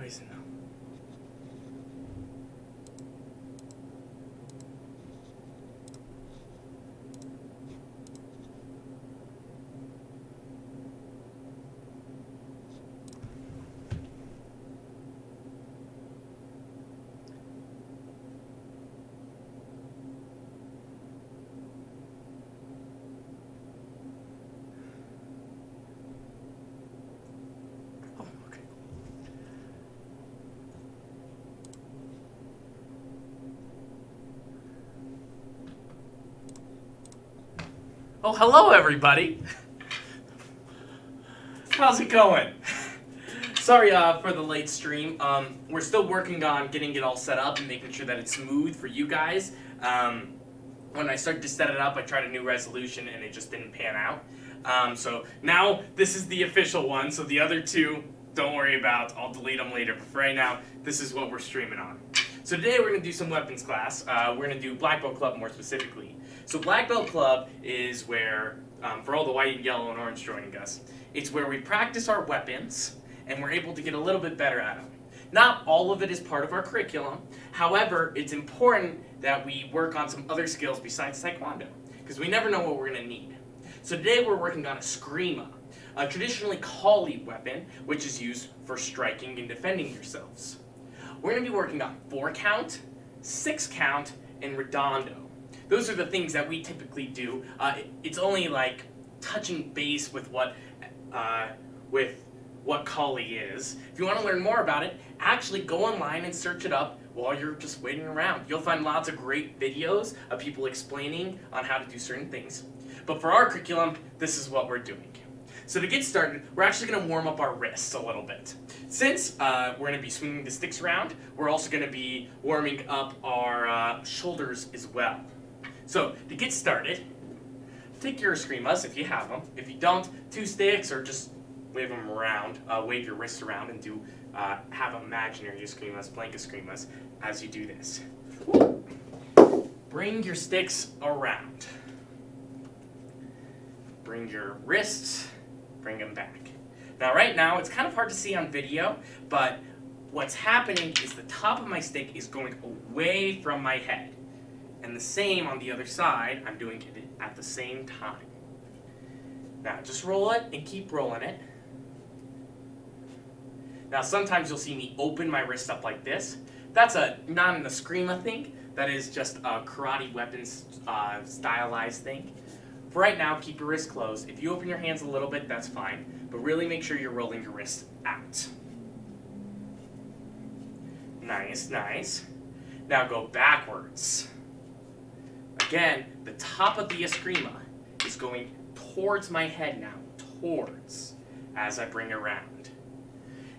Poison. Oh, hello everybody. How's it going? Sorry for the late stream. We're still working on getting it all set up and making sure that it's smooth for you guys. When I started to set it up, I tried a new resolution and it just didn't pan out. So now this is the official one, so the other two, don't worry about. I'll delete them later, but for right now, this is what we're streaming on. So today we're going to do some weapons class. We're going to do BlackBelt Club more specifically. So BlackBelt Club is where, for all the white and yellow and orange joining us, it's where we practice our weapons and we're able to get a little bit better at them. Not all of it is part of our curriculum. However, it's important that we work on some other skills besides Taekwondo, because we never know what we're going to need. So today we're working on Escrima, a traditionally Kali weapon, which is used for striking and defending yourselves. We're going to be working on 4 count, 6 count, and redondo. Those are the things that we typically do. It's only like touching base with what Kali is. If you want to learn more about it, actually go online and search it up while you're just waiting around. You'll find lots of great videos of people explaining on how to do certain things. But for our curriculum, this is what we're doing. So to get started, we're actually going to warm up our wrists a little bit. Since we're going to be swinging the sticks around, we're also going to be warming up our shoulders as well. So to get started, take your Escrimas if you have them. If you don't, 2 sticks or just wave them around, wave your wrists around and do have imaginary Escrimas, blank Escrimas as you do this. Bring your sticks around. Bring your wrists, bring them back. Now right now, it's kind of hard to see on video, but what's happening is the top of my stick is going away from my head. And the same on the other side, I'm doing it at the same time. Now just roll it and keep rolling it. Now sometimes you'll see me open my wrist up like this. That's not an Escrima thing, that is just a karate weapons stylized thing. For right now, keep your wrist closed. If you open your hands a little bit, that's fine, but really make sure you're rolling your wrist out. Nice, nice. Now go backwards. Again, the top of the Escrima is going towards my head now, towards, as I bring around.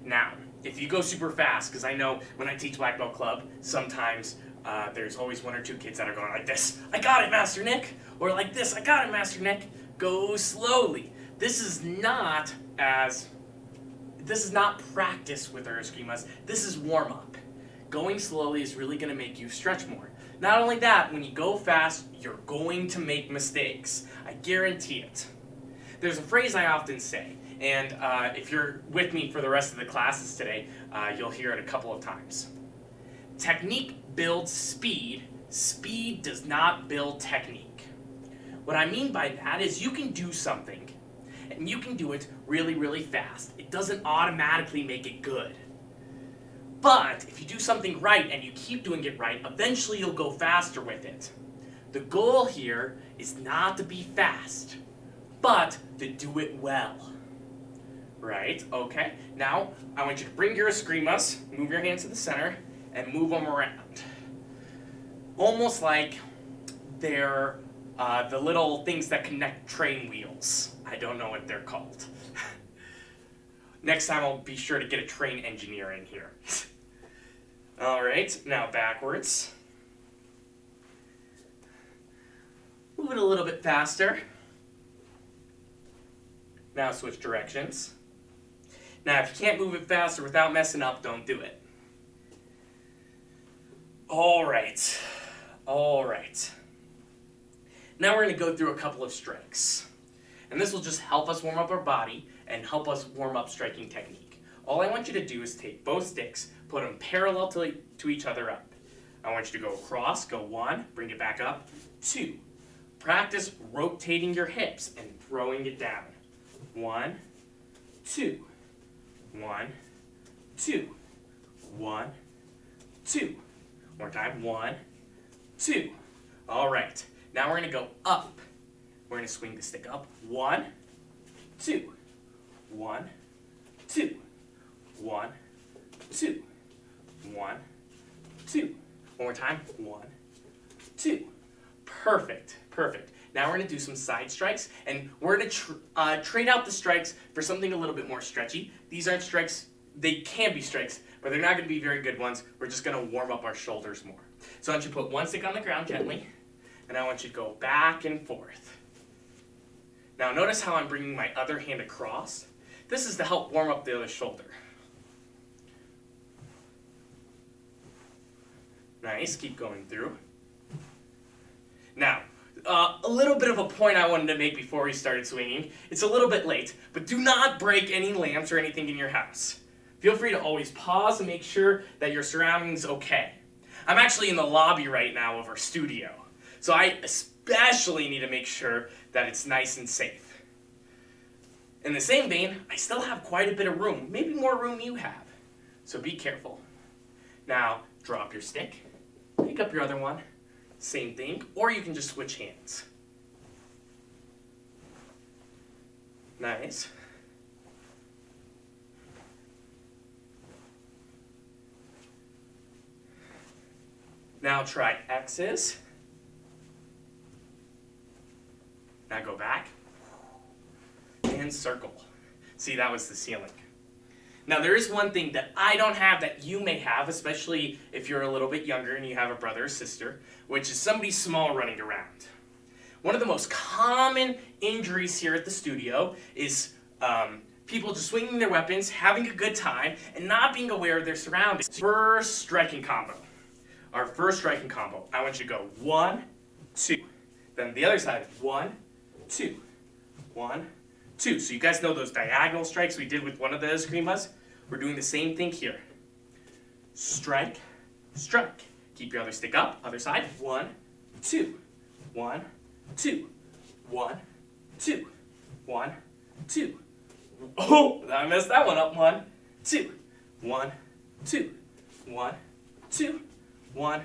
Now, if you go super fast, because I know when I teach BlackBelt Club, sometimes there's always 1 or 2 kids that are going like this, "I got it, Master Nick," or like this, "I got it, Master Nick." Go slowly. This is not practice with our Escrimas. This is warm up. Going slowly is really going to make you stretch more. Not only that, when you go fast, you're going to make mistakes. I guarantee it. There's a phrase I often say, and if you're with me for the rest of the classes today, you'll hear it a couple of times. Technique builds speed. Speed does not build technique. What I mean by that is you can do something, and you can do it really, really fast. It doesn't automatically make it good. But if you do something right and you keep doing it right, eventually you'll go faster with it. The goal here is not to be fast, but to do it well. Right? Okay. Now, I want you to bring your Escrimas, move your hands to the center, and move them around. Almost like they're the little things that connect train wheels. I don't know what they're called. Next time I'll be sure to get a train engineer in here. Alright, now backwards. Move it a little bit faster. Now switch directions. Now if you can't move it faster without messing up, don't do it. Alright. Alright. Now we're going to go through a couple of strikes. And this will just help us warm up our body and help us warm up striking technique. all I want you to do is take both sticks, put them parallel to each other up. I want you to go across, go 1, bring it back up, 2. Practice rotating your hips and throwing it down. 1, 2, 1, 2, 1, 2. More time, 1, 2. All right, now we're gonna go up. We're gonna swing the stick up. 1, 2, 1, 2, 1, 2, 1, 2. One more time, 1, 2. Perfect, perfect. Now we're gonna do some side strikes, and we're gonna trade out the strikes for something a little bit more stretchy. These aren't strikes, they can be strikes, but they're not gonna be very good ones. We're just gonna warm up our shoulders more. So I want you to put one stick on the ground gently, and I want you to go back and forth. Now notice how I'm bringing my other hand across. This is to help warm up the other shoulder. Nice, keep going through. Now, a little bit of a point I wanted to make before we started swinging. It's a little bit late, but do not break any lamps or anything in your house. Feel free to always pause and make sure that your surroundings okay. I'm actually in the lobby right now of our studio, so I especially need to make sure that it's nice and safe. In the same vein, I still have quite a bit of room, maybe more room you have, so be careful. Now, drop your stick, pick up your other one, same thing, or you can just switch hands. Nice. Now try X's. Now go back and circle. See, that was the ceiling. Now there is one thing that I don't have that you may have, especially if you're a little bit younger and you have a brother or sister, which is somebody small running around. One of the most common injuries here at the studio is people just swinging their weapons, having a good time, and not being aware of their surroundings. First striking combo. Our first striking combo. I want you to go 1, 2. Then the other side, 1, 2, 1, 2. So you guys know those diagonal strikes we did with one of the Escrimas? We're doing the same thing here. Strike, strike. Keep your other stick up, other side. 1, 2, 1, 2, 1, 2, 1, 2. Oh, I messed that one up. 1, 2, 1, 2, 1, 2, 1,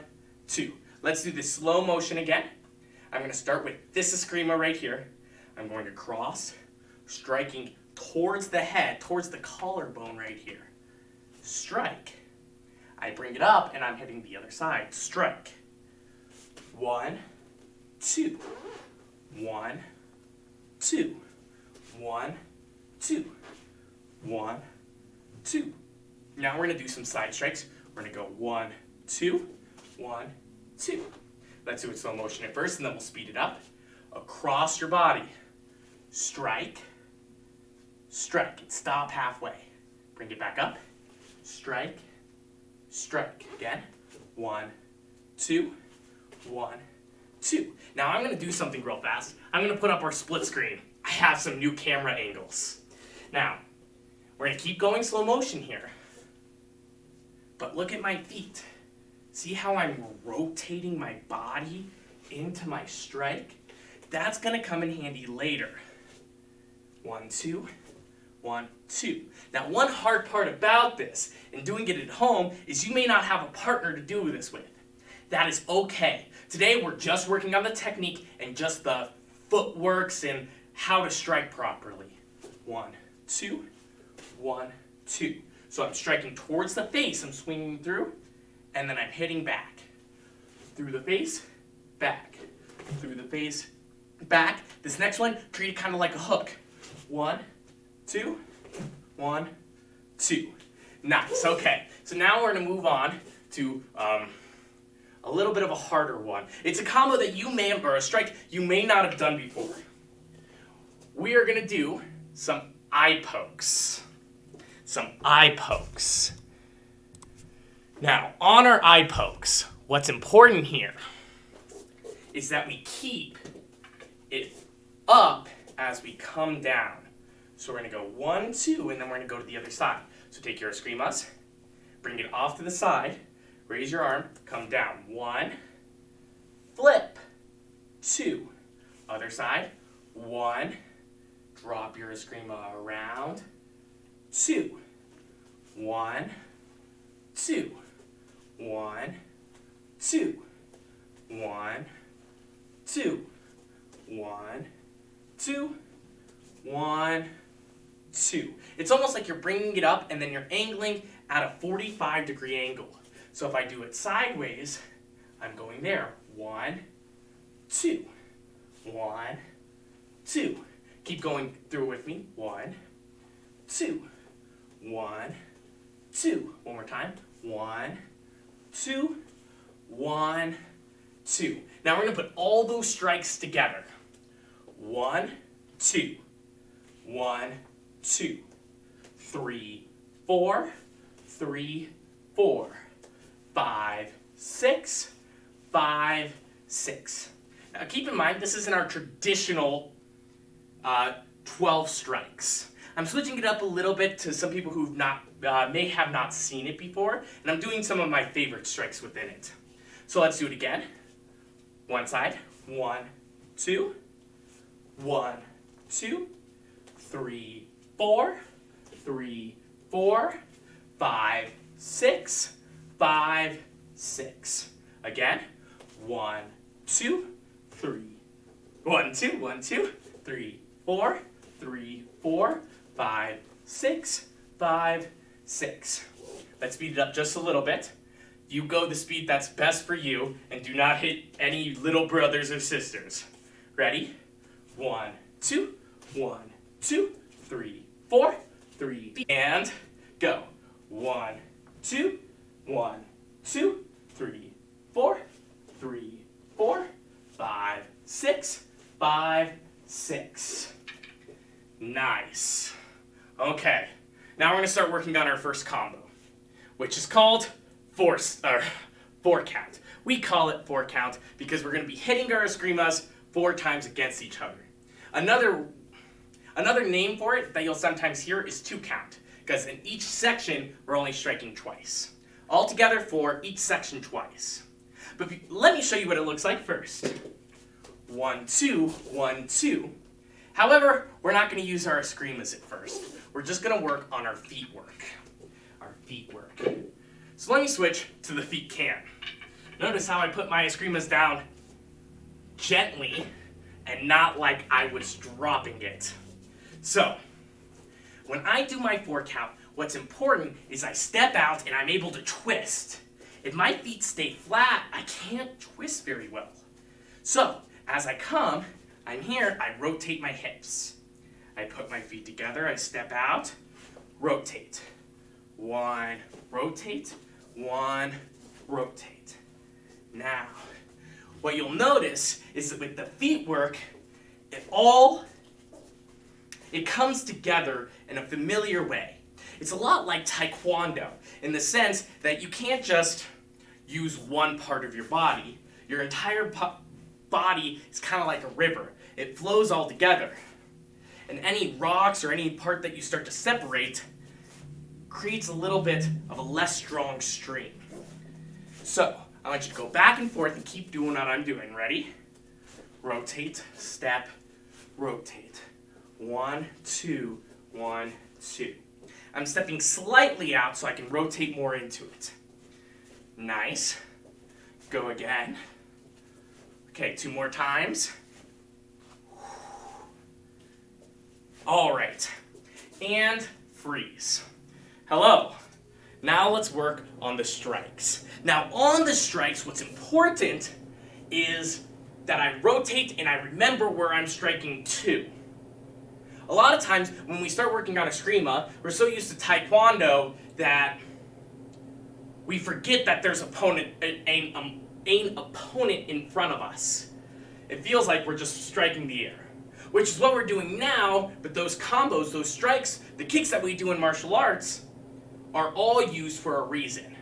2. Let's do this slow motion again. I'm going to start with this Escrima right here. I'm going to cross, striking towards the head, towards the collarbone right here. Strike. I bring it up and I'm hitting the other side. Strike. 1, 2. 1, 2. 1, 2. 1, 2. Now we're going to do some side strikes. We're going to go 1, 2. 1, 2. Let's do it slow motion at first and then we'll speed it up. Across your body. Strike. Strike. Stop halfway. Bring it back up. Strike. Strike. Again. 1, 2. 1, 2. Now I'm going to do something real fast. I'm going to put up our split screen. I have some new camera angles. Now, we're going to keep going slow motion here. But look at my feet. See how I'm rotating my body into my strike? That's going to come in handy later. 1, 2. 1, 2. Now, one hard part about this, and doing it at home, is you may not have a partner to do this with. That is okay. Today, we're just working on the technique and just the footworks and how to strike properly. 1, 2. 1, 2. So I'm striking towards the face. I'm swinging through, and then I'm hitting back. Through the face, back. Through the face, back. This next one, treat it kind of like a hook. 1, 2, 1, 2. Nice, okay. So now we're going to move on to a little bit of a harder one. It's a combo that you may have, or a strike you may not have done before. We are going to do some eye pokes. Some eye pokes. Now, on our eye pokes, what's important here is that we keep it up as we come down. So we're going to go 1, 2, and then we're going to go to the other side. So take your Escrimas, bring it off to the side, raise your arm, come down. 1, flip, 2, other side, 1, drop your Escrima around, 2, 1, 2, 1, 2, 1, 2, 1, 2, 1, 2. It's almost like you're bringing it up and then you're angling at a 45-degree angle. So if I do it sideways, I'm going there. 1, 2, 1, 2. Keep going through with me. 1, 2, 1, 2. One more time. 1, 2, 1, 2. Now we're going to put all those strikes together. 1, 2, 1, 2, 3, 4, 3, 4, 5, 6, 5, 6. Now keep in mind, this isn't our traditional 12 strikes. I'm switching it up a little bit to some people who may have not seen it before, and I'm doing some of my favorite strikes within it. So let's do it again. One side. 1, 2, 1, 2, 3, 4, 3, 4, 5, 6, 5, 6. Again. 1, 2, 3. 1, 2, 1, 2, 3, 4, 3, 4, 5, 6, 5, 6. Let's speed it up just a little bit. You go the speed that's best for you and do not hit any little brothers or sisters. Ready? 1, 2, 1, 2, 3, 4, 3, and go. 1, 2, 1, 2, 3, 4, 3, 4, 5, 6, 5, 6. Nice. Okay, now we're going to start working on our first combo, which is called 4 count. We call it 4 count because we're going to be hitting our Escrimas 4 times against each other. Another name for it that you'll sometimes hear is 2 count, because in each section we're only striking twice. Altogether for each section twice. But let me show you what it looks like first. 1, 2, 1, 2. However, we're not going to use our Escrimas at first. We're just going to work on our feet work. Our feet work. So let me switch to the feet can. Notice how I put my Escrimas down gently and not like I was dropping it. So, when I do my 4 count, what's important is I step out and I'm able to twist. If my feet stay flat, I can't twist very well. So, as I come, I'm here, I rotate my hips. I put my feet together, I step out, rotate. 1, rotate, 1, rotate. Now, what you'll notice is that with the feet work, it comes together in a familiar way. It's a lot like Taekwondo in the sense that you can't just use one part of your body. Your entire body is kind of like a river. It flows all together. And any rocks or any part that you start to separate creates a little bit of a less strong stream. So, I want you to go back and forth and keep doing what I'm doing. Ready? Rotate, step, rotate. 1, 2, 1, 2. I'm stepping slightly out so I can rotate more into it. Nice. Go again. Okay, 2 more times. All right. And freeze. Hello. Now let's work on the strikes. Now on the strikes, what's important is that I rotate and I remember where I'm striking to. A lot of times when we start working on Escrima, we're so used to Taekwondo that we forget that there's an opponent in front of us. It feels like we're just striking the air, which is what we're doing now, but those combos, those strikes, the kicks that we do in martial arts are all used for a reason.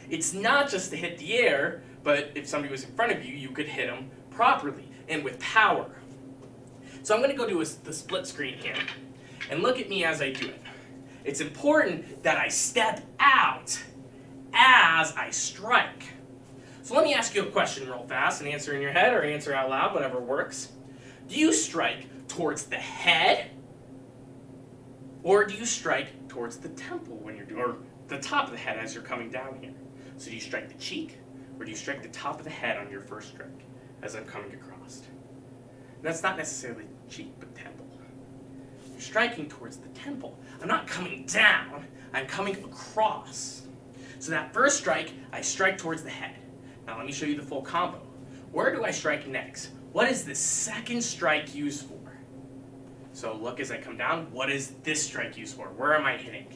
It's not just to hit the air, but if somebody was in front of you, you could hit them properly and with power. So I'm going to go do the split screen here, and look at me as I do it. it's important that I step out as I strike. So let me ask you a question real fast and answer in your head or answer out loud, whatever works. Do you strike towards the head or do you strike towards the temple when you're doing, or the top of the head as you're coming down here? So do you strike the cheek or do you strike the top of the head on your first strike as I'm coming across? And that's not necessarily cheek, but temple. You're striking towards the temple. I'm not coming down, I'm coming across. So that first strike, I strike towards the head. Now let me show you the full combo. Where do I strike next? What is the second strike used for? So look as I come down, what is this strike used for? Where am I hitting?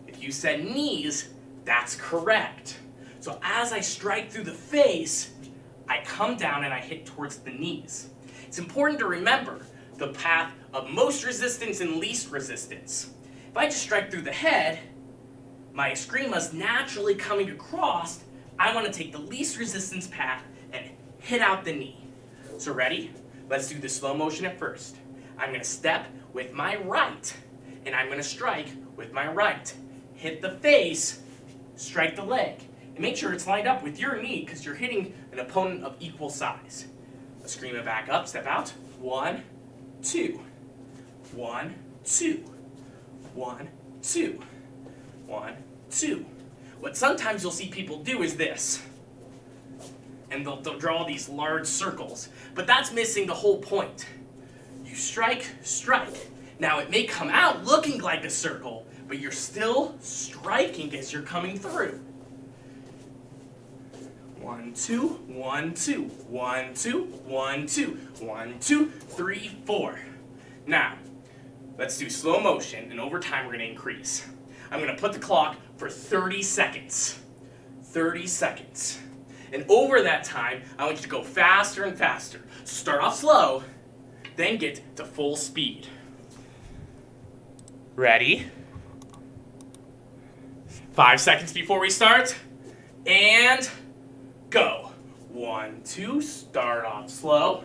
If you said knees, that's correct. So as I strike through the face, I come down and I hit towards the knees. It's important to remember the path of most resistance and least resistance. If I just strike through the head, my escrima's naturally coming across. I want to take the least resistance path and hit out the knee. So ready? Let's do the slow motion at first. I'm going to step with my right, and I'm going to strike with my right. Hit the face, strike the leg. And make sure it's lined up with your knee because you're hitting an opponent of equal size. Escrima back up, step out. 1, 2. 1, 2. 1, 2. 1, 2. What sometimes you'll see people do is this. And they'll draw these large circles. But that's missing the whole point. You strike, strike. Now it may come out looking like a circle, but you're still striking as you're coming through. 1, 2, 1, 2, 1, 2, 1, 2, 1, 2, 3, 4. Now, let's do slow motion, and over time we're going to increase. I'm going to put the clock for 30 seconds. 30 seconds. And over that time, I want you to go faster and faster. Start off slow, then get to full speed. Ready? 5 seconds before we start, and go. 1, 2, start off slow.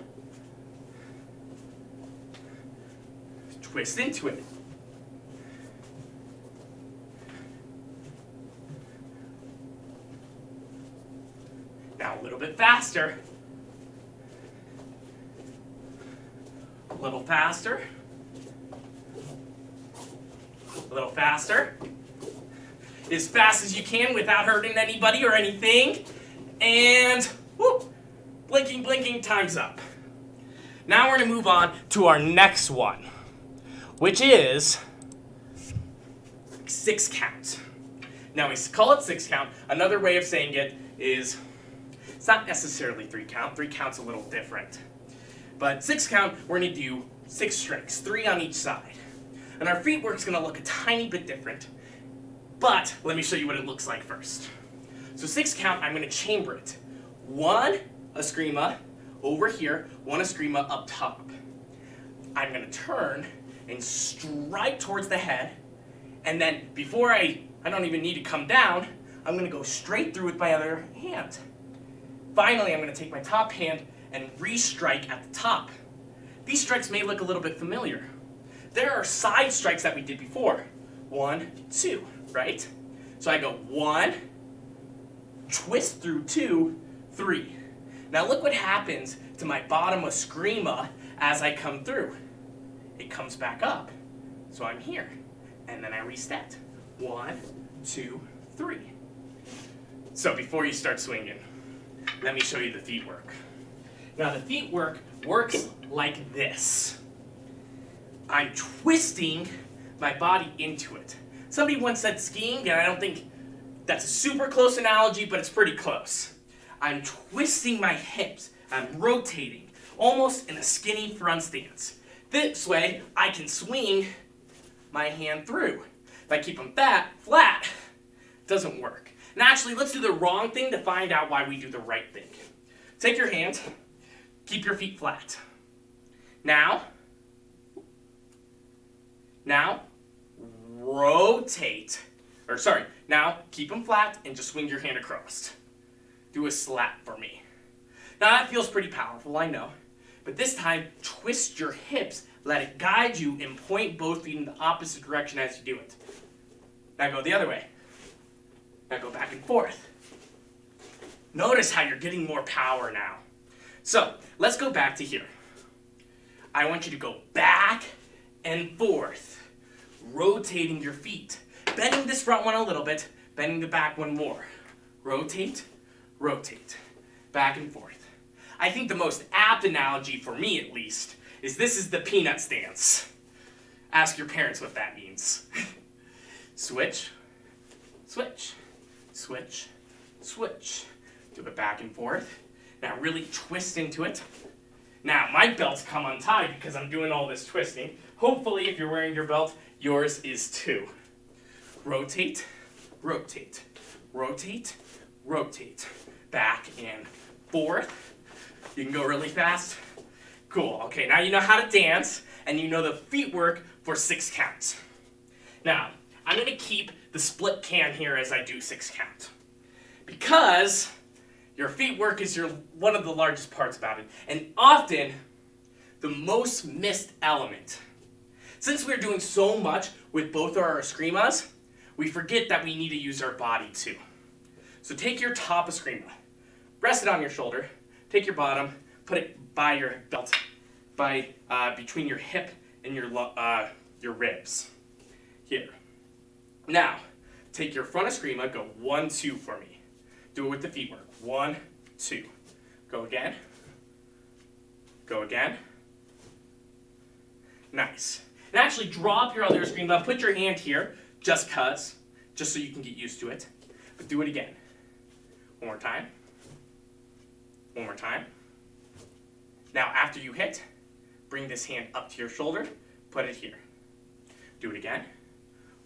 Twist into it. Now a little bit faster. A little faster. A little faster. As fast as you can without hurting anybody or anything. And whoop, blinking, blinking, time's up. Now we're going to move on to our next one, which is 6 count. Now we call it 6 count. Another way of saying it is, it's not necessarily 3 count. 3 count's a little different. But 6 count, we're going to do 6 strikes, 3 on each side. And our feet work's going to look a tiny bit different. But let me show you what it looks like first. So 6 count, I'm going to chamber it. 1 escrima over here, 1 escrima up top. I'm going to turn and strike towards the head. And then before I don't even need to come down, I'm going to go straight through with my other hand. Finally, I'm going to take my top hand and re-strike at the top. These strikes may look a little bit familiar. There are side strikes that we did before. 1, 2, right? So I go 1, twist through 2, 3. Now look what happens to my bottom escrima as I come through. It comes back up. So I'm here. And then I reset. 1, 2, 3. So before you start swinging, let me show you the feet work. Now the feet works like this. I'm twisting my body into it. Somebody once said skiing, and I don't think that's a super close analogy, but it's pretty close. I'm twisting my hips. I'm rotating, almost in a skinny front stance. This way, I can swing my hand through. If I keep them flat, it doesn't work. And actually, let's do the wrong thing to find out why we do the right thing. Take your hand, keep your feet flat. Now, rotate. Now keep them flat and just swing your hand across. Do a slap for me. Now that feels pretty powerful, I know. But this time, twist your hips Let it guide you and point both feet in the opposite direction as you do it. Now go the other way. Now go back and forth. Notice how you're getting more power now. So let's go back to here. I want you to go back and forth, rotating your feet. Bending this front one a little bit, bending the back one more. Rotate, rotate, back and forth. I think the most apt analogy, for me at least, is this is the Peanuts dance. Ask your parents what that means. Switch, switch, switch, switch. Do it back and forth. Now really twist into it. Now my belt's come untied because I'm doing all this twisting. Hopefully if you're wearing your belt, yours is too. Rotate, rotate, rotate, rotate. Back and forth. You can go really fast. Cool. Okay, now you know how to dance, and you know the feet work for 6 counts. Now, I'm going to keep the split can here as I do 6 count. Because your feet work is one of the largest parts about it, and often the most missed element. Since we're doing so much with both our Escrimas, we forget that we need to use our body too. So take your top Escrima, rest it on your shoulder, take your bottom, put it by your belt, between your hip and your ribs. Here. Now, take your front Escrima, go 1, 2 for me. Do it with the feet work. 1, 2. Go again. Go again. Nice. And actually drop your other Escrima, put your hand here, just so you can get used to it. But do it again. One more time. One more time. Now, after you hit, bring this hand up to your shoulder, put it here. Do it again.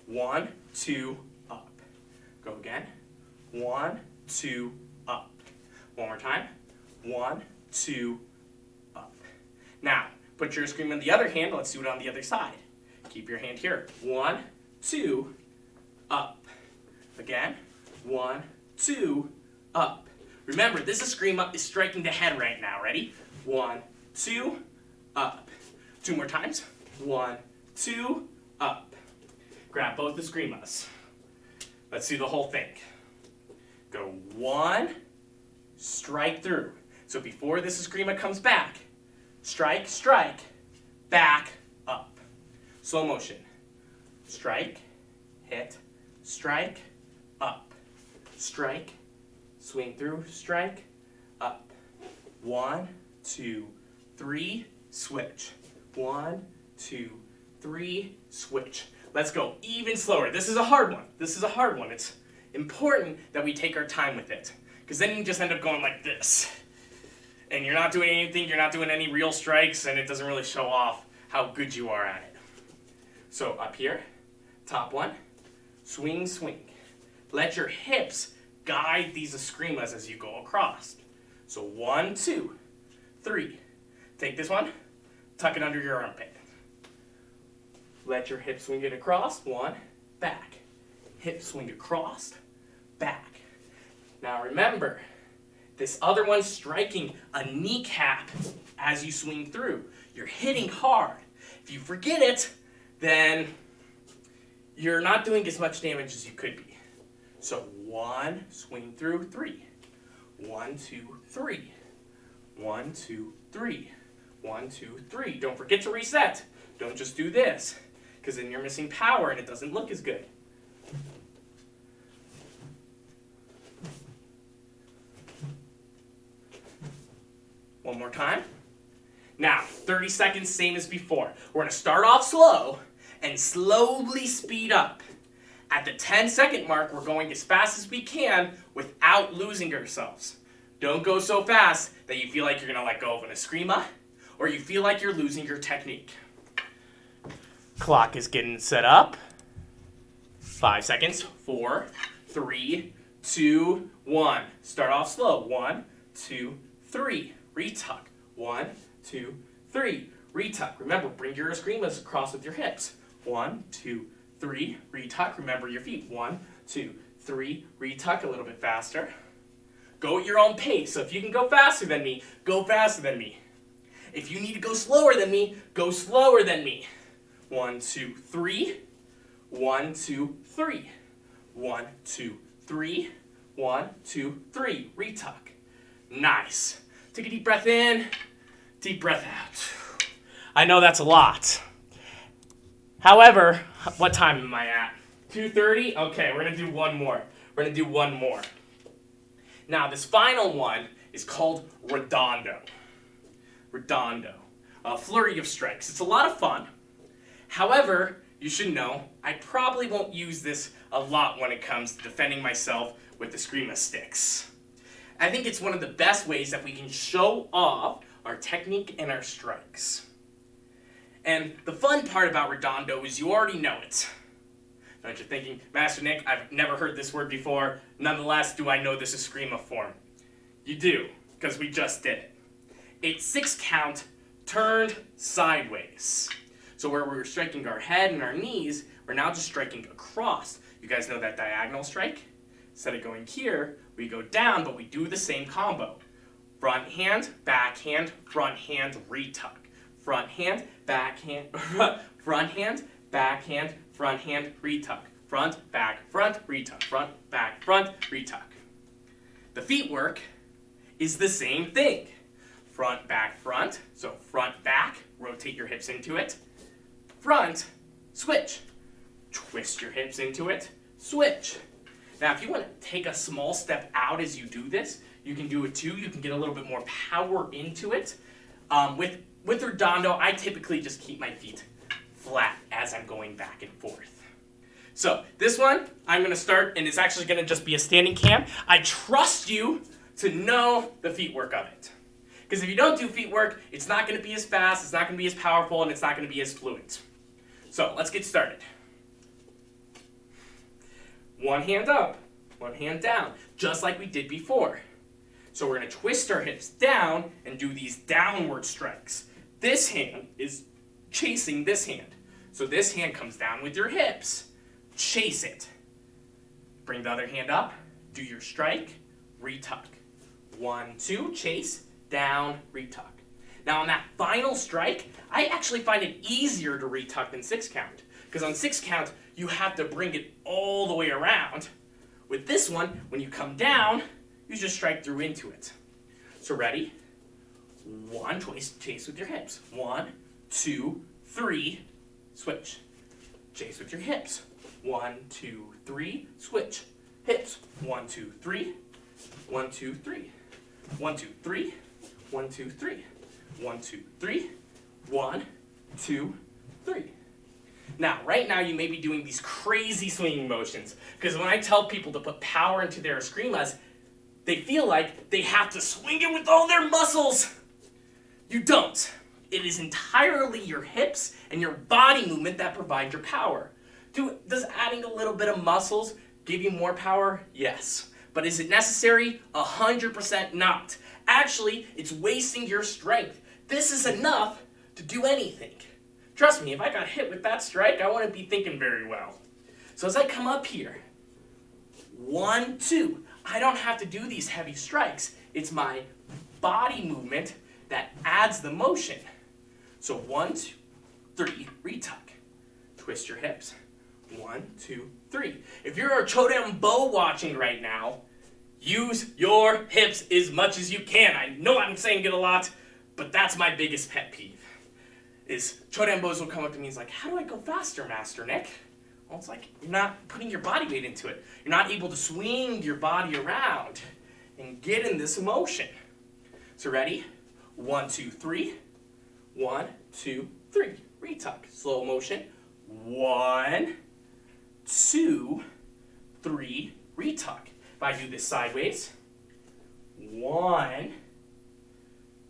1, 2, up. Go again. 1, 2, up. One more time. 1, 2, up. Now, put your Escrima in the other hand. Let's do it on the other side. Keep your hand here. 1, 2, up. Again. 1, 2, up. Remember, this Escrima is striking the head right now. Ready? 1, 2, up. 2 more times. 1, 2, up. Grab both Escrimas. Let's do the whole thing. Go 1, strike through. So before this Escrima comes back, strike, strike, back, up. Slow motion. Strike, hit, strike, up. Strike, swing through, strike, up. 1, 2, 3, switch. 1, 2, 3, switch. Let's go even slower. This is a hard one. This is a hard one. It's important that we take our time with it, because then you just end up going like this. And you're not doing anything, you're not doing any real strikes, and it doesn't really show off how good you are at it. So up here, top one, swing, swing. Let your hips guide these Escrimas as you go across. So 1, 2, 3. Take this one, tuck it under your armpit. Let your hip swing it across, 1, back. Hip swing across, back. Now remember, this other one's striking a kneecap as you swing through. You're hitting hard. If you forget it, then you're not doing as much damage as you could be. So 1, swing through, 3. 1, 2, 3. 1, 2, 3. 1, 2, 3. Don't forget to reset. Don't just do this, because then you're missing power and it doesn't look as good. One more time. Now, 30 seconds, same as before. We're going to start off slow and slowly speed up. At the 10-second mark, we're going as fast as we can without losing ourselves. Don't go so fast that you feel like you're going to let go of an Escrima, or you feel like you're losing your technique. Clock is getting set up. 5 seconds. 4, 3, 2, 1. Start off slow. 1, 2, 3. Retuck. 1, 2, 3. Retuck. Remember, bring your Escrimas across with your hips. 1, 2, 3. Retuck. Remember your feet. 1, 2, 3. Retuck a little bit faster. Go at your own pace. So if you can go faster than me, go faster than me. If you need to go slower than me, go slower than me. 1, 2, 3. 1, 2, 3. 1, 2, 3. 1, 2, 3. Retuck. Nice. Take a deep breath in, deep breath out. I know that's a lot. However, what time am I at? 2:30? Okay, we're going to do one more. We're going to do one more. Now, this final one is called Redondo. Redondo. A flurry of strikes. It's a lot of fun. However, you should know, I probably won't use this a lot when it comes to defending myself with the Escrima sticks. I think it's one of the best ways that we can show off our technique and our strikes. And the fun part about Redondo is you already know it. Now you're thinking, Master Nick, I've never heard this word before. Nonetheless, do I know this Escrima form? You do, because we just did it. It's 6 count, turned sideways. So where we were striking our head and our knees, we're now just striking across. You guys know that diagonal strike? Instead of going here, we go down, but we do the same combo. Front hand, front hand, retuck. Front hand, backhand, front hand, backhand, front hand, retuck. Front, back, front, retuck. Front, back, front, retuck. The feet work is the same thing. Front, back, front. So front, back, rotate your hips into it. Front, switch. Twist your hips into it, switch. Now, if you want to take a small step out as you do this, you can do it too. You can get a little bit more power into it. With Redondo, I typically just keep my feet flat as I'm going back and forth. So this one, I'm going to start, and it's actually going to just be a standing cam. I trust you to know the feet work of it. Because if you don't do feet work, it's not going to be as fast, it's not going to be as powerful, and it's not going to be as fluent. So let's get started. One hand up, one hand down, just like we did before. So we're going to twist our hips down and do these downward strikes. This hand is chasing this hand. So this hand comes down with your hips. Chase it. Bring the other hand up, do your strike, retuck. 1, 2, chase, down, retuck. Now on that final strike, I actually find it easier to retuck than 6 count. Because on 6 count, you have to bring it all the way around. With this one, when you come down, you just strike through into it. So ready? 1, chase with your hips. 1, 2, 3, switch. Chase with your hips. 1, 2, 3, switch. Hips. 1, 2, 3. 1, 2, 3. 1, 2, 3. 1, 2, 3. 1, 2, 3. 1, 2, 3. Now, right now you may be doing these crazy swinging motions, because when I tell people to put power into their Escrimas, they feel like they have to swing it with all their muscles. You don't. It is entirely your hips and your body movement that provide your power. Does adding a little bit of muscles give you more power? Yes. But is it necessary? 100% not. Actually, it's wasting your strength. This is enough to do anything. Trust me, if I got hit with that strike, I wouldn't be thinking very well. So as I come up here, 1, 2, I don't have to do these heavy strikes. It's my body movement that adds the motion. So 1, 2, 3, retuck. Twist your hips. 1, 2, 3. If you're a Taekwondo watching right now, use your hips as much as you can. I know I'm saying it a lot, but that's my biggest pet peeve. Is Taekwondos will come up to me and is like, how do I go faster, Master Nick? Well, it's like you're not putting your body weight into it. You're not able to swing your body around and get in this motion. So ready? 1, 2, 3. 1, 2, 3. Retuck. Slow motion. 1, 2, 3. Retuck. If I do this sideways, 1,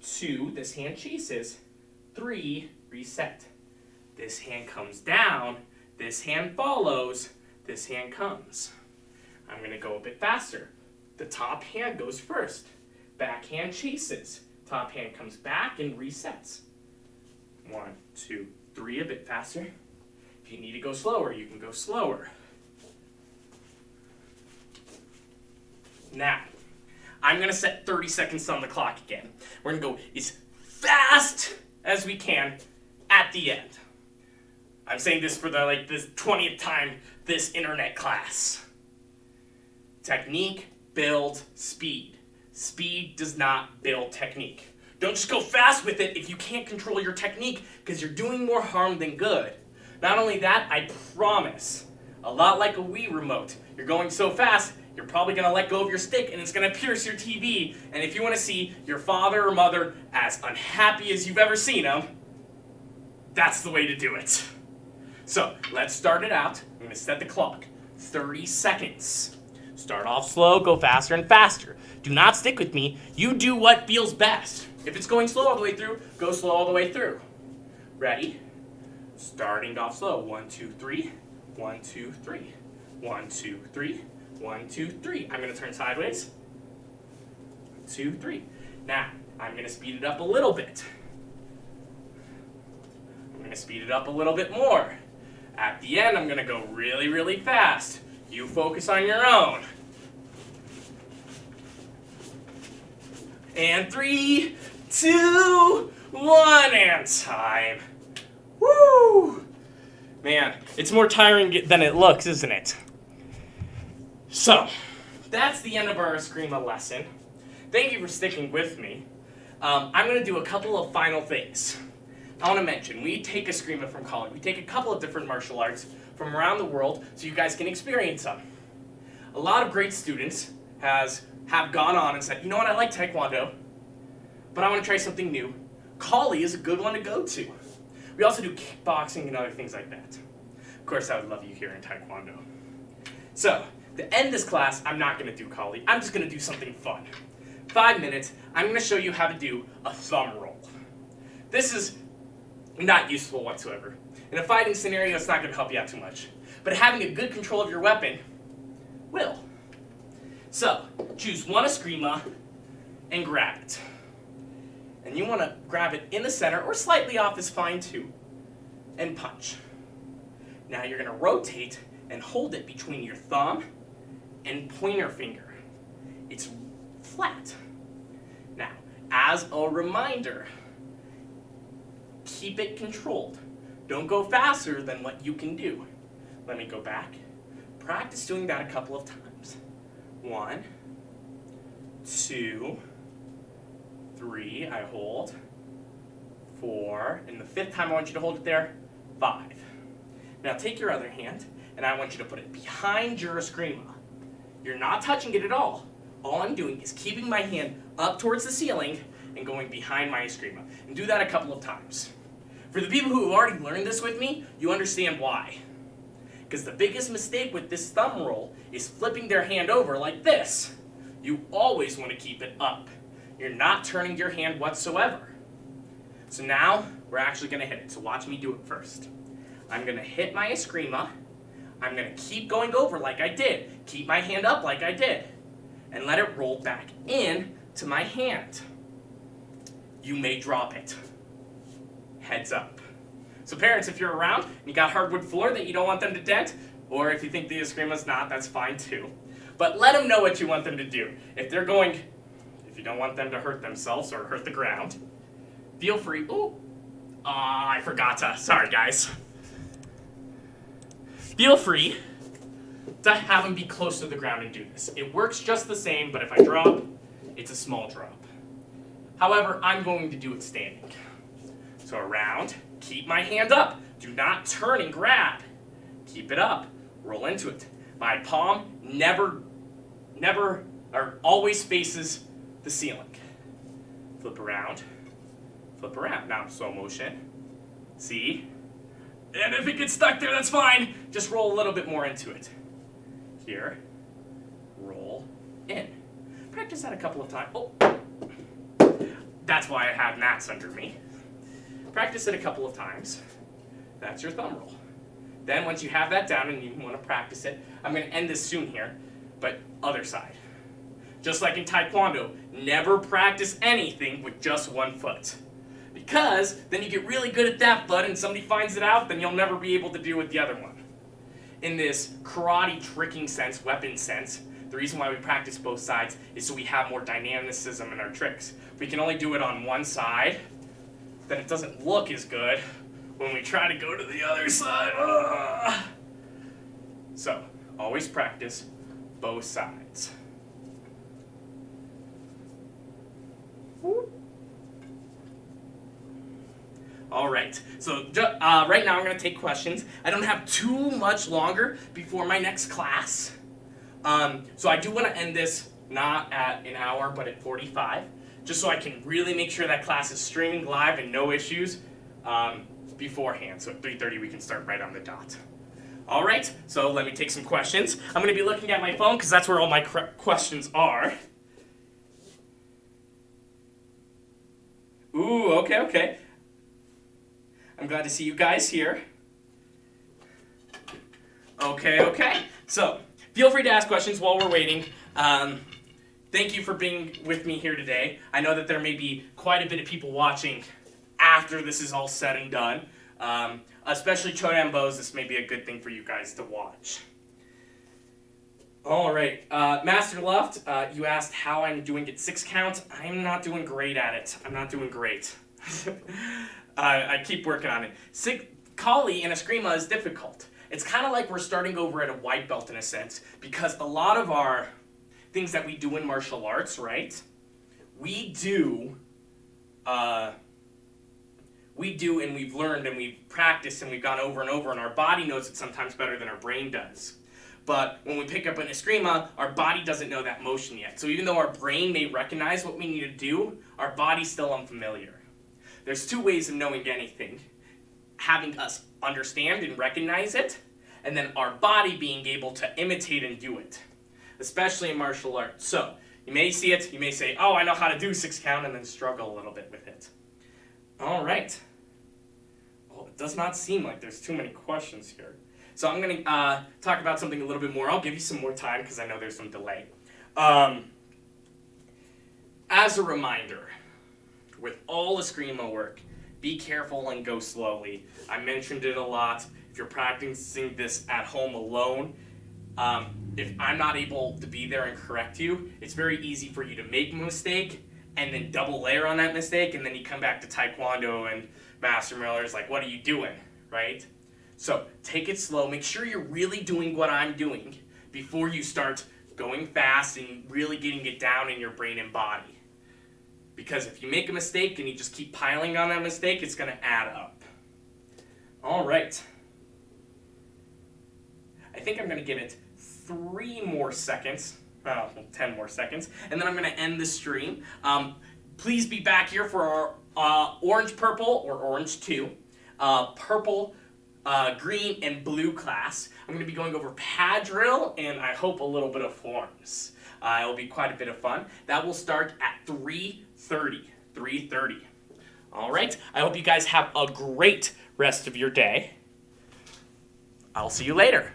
2. This hand chases. 3. Reset. This hand comes down, this hand follows, this hand comes. I'm going to go a bit faster. The top hand goes first. Back hand chases. Top hand comes back and resets. 1, 2, 3, a bit faster. If you need to go slower, you can go slower. Now, I'm going to set 30 seconds on the clock again. We're going to go as fast as we can at the end. I'm saying this for the 20th time this internet class. Technique builds speed. Speed does not build technique. Don't just go fast with it if you can't control your technique, because you're doing more harm than good. Not only that, I promise, a lot like a Wii remote, you're going so fast, you're probably going to let go of your stick and it's going to pierce your TV. And if you want to see your father or mother as unhappy as you've ever seen them, that's the way to do it. So, let's start it out. I'm going to set the clock. 30 seconds. Start off slow, go faster and faster. Do not stick with me. You do what feels best. If it's going slow all the way through, go slow all the way through. Ready? Starting off slow. 1, 2, 3. 1, 2, 3. 1, 2, 3. 1, 2, 3. I'm going to turn sideways. 2, 3. Now, I'm going to speed it up a little bit. I'm going to speed it up a little bit more. At the end, I'm going to go really, really fast. You focus on your own. And 3, 2, 1, and time. Woo! Man, it's more tiring than it looks, isn't it? So, that's the end of our Escrima lesson. Thank you for sticking with me. I'm going to do a couple of final things. I want to mention, we take Escrima from college. We take a couple of different martial arts from around the world so you guys can experience them. A lot of great students have gone on and said, you know what, I like Taekwondo, but I want to try something new. Kali is a good one to go to. We also do kickboxing and other things like that. Of course, I would love you here in Taekwondo. So, to end this class, I'm not going to do Kali. I'm just going to do something fun. 5 minutes, I'm going to show you how to do a thumb roll. This is not useful whatsoever. In a fighting scenario, it's not going to help you out too much. But having a good control of your weapon will. So, choose one Escrima and grab it. And you want to grab it in the center, or slightly off is fine too, and punch. Now you're going to rotate and hold it between your thumb and pointer finger. It's flat. Now, as a reminder, keep it controlled. Don't go faster than what you can do. Let me go back. Practice doing that a couple of times. 1, 2, 3, I hold. 4, and the 5th time I want you to hold it there, 5. Now take your other hand, and I want you to put it behind your Escrima. You're not touching it at all. All I'm doing is keeping my hand up towards the ceiling and going behind my Escrima. And do that a couple of times. For the people who have already learned this with me, you understand why. Because the biggest mistake with this thumb roll is flipping their hand over like this. You always want to keep it up. You're not turning your hand whatsoever. So now, we're actually going to hit it. So watch me do it first. I'm going to hit my Escrima. I'm going to keep going over like I did. Keep my hand up like I did. And let it roll back in to my hand. You may drop it. Heads up. So parents, if you're around and you got hardwood floor that you don't want them to dent, or if you think the Escrima's not, that's fine too. But let them know what you want them to do. If you don't want them to hurt themselves or hurt the ground, feel free. I forgot to. Sorry, guys. Feel free to have them be close to the ground and do this. It works just the same, but if I drop, it's a small drop. However, I'm going to do it standing. So around, keep my hand up. Do not turn and grab. Keep it up. Roll into it. My palm always faces the ceiling. Flip around. Flip around. Now slow motion. See? And if it gets stuck there, that's fine. Just roll a little bit more into it. Here. Roll in. Practice that a couple of times. Oh. That's why I have mats under me. Practice it a couple of times. That's your thumb roll. Then once you have that down and you want to practice it, I'm going to end this soon here, but other side. Just like in Taekwondo, never practice anything with just one foot. Because then you get really good at that foot and somebody finds it out, then you'll never be able to do with the other one. In this karate tricking sense, weapon sense, the reason why we practice both sides is so we have more dynamicism in our tricks. If we can only do it on one side, then it doesn't look as good when we try to go to the other side. Ugh. So, always practice both sides. All right, so right now I'm going to take questions. I don't have too much longer before my next class. So I do want to end this not at an hour, but at 45, just so I can really make sure that class is streaming live and no issues beforehand. So at 3:30 we can start right on the dot. All right, so let me take some questions. I'm going to be looking at my phone because that's where all my questions are. Ooh, okay. I'm glad to see you guys here. Okay. So, feel free to ask questions while we're waiting. Thank you for being with me here today. I know that there may be quite a bit of people watching after this is all said and done. Especially Chodambos, this may be a good thing for you guys to watch. All right, Master Luft, you asked how I'm doing at 6 count. I'm not doing great at it. I'm not doing great. I keep working on it. Kali in Escrima is difficult. It's kind of like we're starting over at a white belt in a sense, because a lot of our things that we do in martial arts, right? We do and we've learned and we've practiced and we've gone over and over, and our body knows it sometimes better than our brain does. But when we pick up an Escrima, our body doesn't know that motion yet. So even though our brain may recognize what we need to do, our body's still unfamiliar. There's 2 ways of knowing anything. Having us understand and recognize it, and then our body being able to imitate and do it, especially in martial arts. So you may see it, you may say, oh, I know how to do 6 count, and then struggle a little bit with it. All right. Well, it does not seem like there's too many questions here. So I'm going to talk about something a little bit more. I'll give you some more time because I know there's some delay. As a reminder, with all Escrima work, be careful and go slowly. I mentioned it a lot. If you're practicing this at home alone, if I'm not able to be there and correct you, it's very easy for you to make a mistake and then double layer on that mistake, and then you come back to Taekwondo and Master Miller's like, what are you doing, right? So take it slow. Make sure you're really doing what I'm doing before you start going fast and really getting it down in your brain and body. Because if you make a mistake and you just keep piling on that mistake, it's going to add up. All right. I think I'm going to give it 3 more seconds. Well, 10 more seconds. And then I'm going to end the stream. Please be back here for our orange, purple, or orange 2. Purple, green, and blue class. I'm going to be going over pad drill and I hope a little bit of forms. It will be quite a bit of fun. That will start at 3:30. 3:30. All right. I hope you guys have a great rest of your day. I'll see you later.